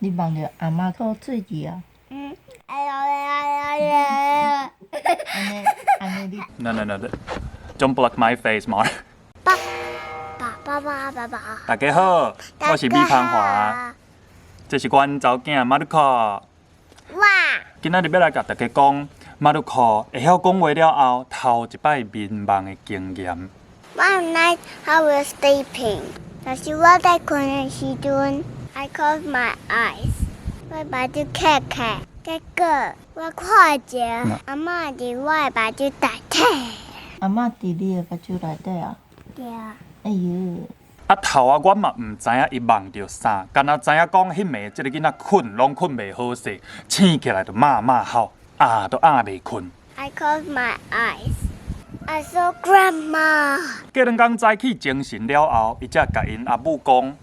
你望着阿嬷吐喙齿啊？安尼你。No. Don't block my face, Mar. 爸。大家好，我是米芳华，这是阮查某囝Maruko。哇！今仔日要来甲大家讲Maruko会晓讲话了后头一摆眠梦的经验。One night I was sleeping. 就是我在困的时阵 I closed my eyes. 我把睭开开，结果我看见阿嬷伫我的目睭内底。阿嬷伫你的目睭内底啊？对啊。哎呦！啊头啊，阮嘛毋知影伊梦着啥，干那知影讲迄暝即个囡仔困拢困袂好势，醒起来就骂吼，都袂困。I closed my eyes. I saw grandma. 过两工早起精神了后，伊才甲因阿母讲：“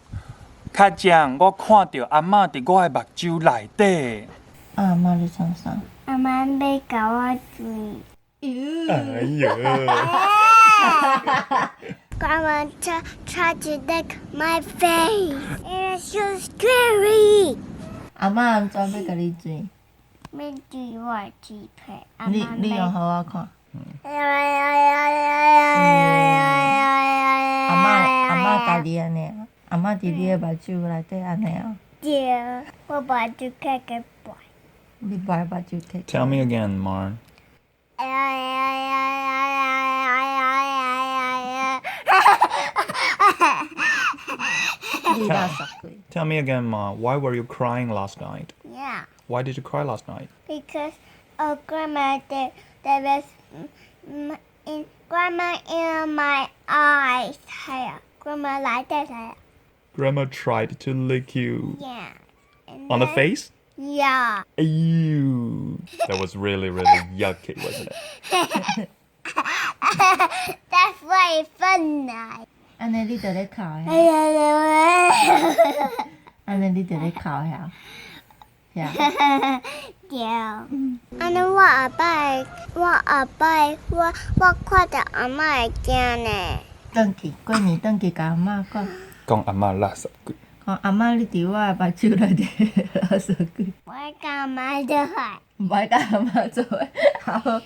较正，我看到阿嬷伫我的目睭内底。”阿嬷咧创啥？阿嬷要甲我追。哎呦！Grandma tried to lick my face. It was so scary. 阿嬷安怎要甲你追？要追我的嘴皮。你用互我看。阿�mm甲你安尼啊？阿嬷伫你的目睭内底安尼啊？对，我目睭开开摆。你摆目睭开。Tell me again, Mar. Tell me again, Ma. Why were you crying last night? Yeah. Why did you cry last night? Because grandma, there was grandma in my eyes. Grandma like that. Grandma tried to lick you. Yeah. On the face? Yeah. Ew. That was really yucky, wasn't it? That's very funny. 安尼你就咧哭遐？安尼你就咧哭遐？对。安尼我看到阿嬷会惊呢。过年转去甲阿嬷讲。讲阿嬷垃圾鬼。讲阿嬷你伫我的目睭内底垃圾鬼。我甲阿嬷做伙。唔爱甲阿嬷做伙，好。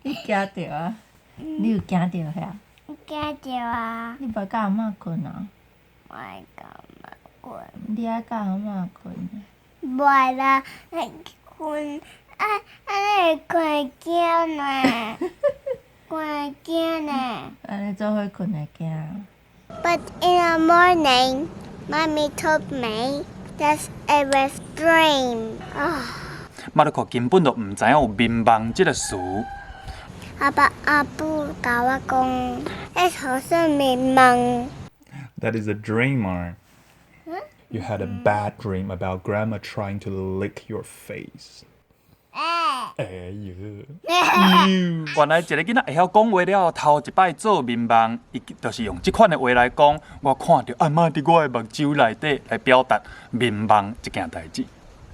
你惊着啊？你有惊着遐？惊着啊！你无甲阿嬷困啊？我爱甲阿嬷困。你爱甲阿嬷困？袂啦，困安尼会困惊呢，困惊呢。安尼做伙困会惊。But in the morning, Mommy told me that it was dream. Maruko 根本就毋知影有眠梦即个词。阿母甲我讲，迄好像眠梦。That is a dream, Mar. You had a bad dream about Grandma trying to lick your face. 哎呦！原来一个囡仔会晓讲话了，头一摆做眠梦，伊就是用即款的话来讲，我看到阿嬷伫我的目睭内底来表达眠梦这件代志。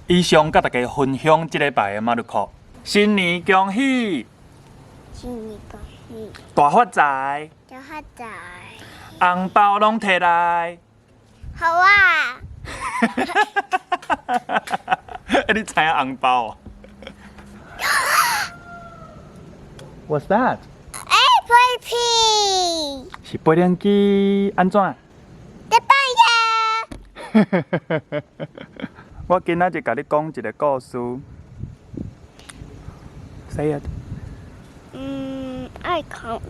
以上甲大家分享即礼拜的Maruko，新年恭喜！新年恭喜！大发财！大发财！红包拢摕来！好啊！你知影红包啊？What's that? Apple 是飞轮机安怎？在半夜。我今仔日甲你讲一个故事。Say it. I can't.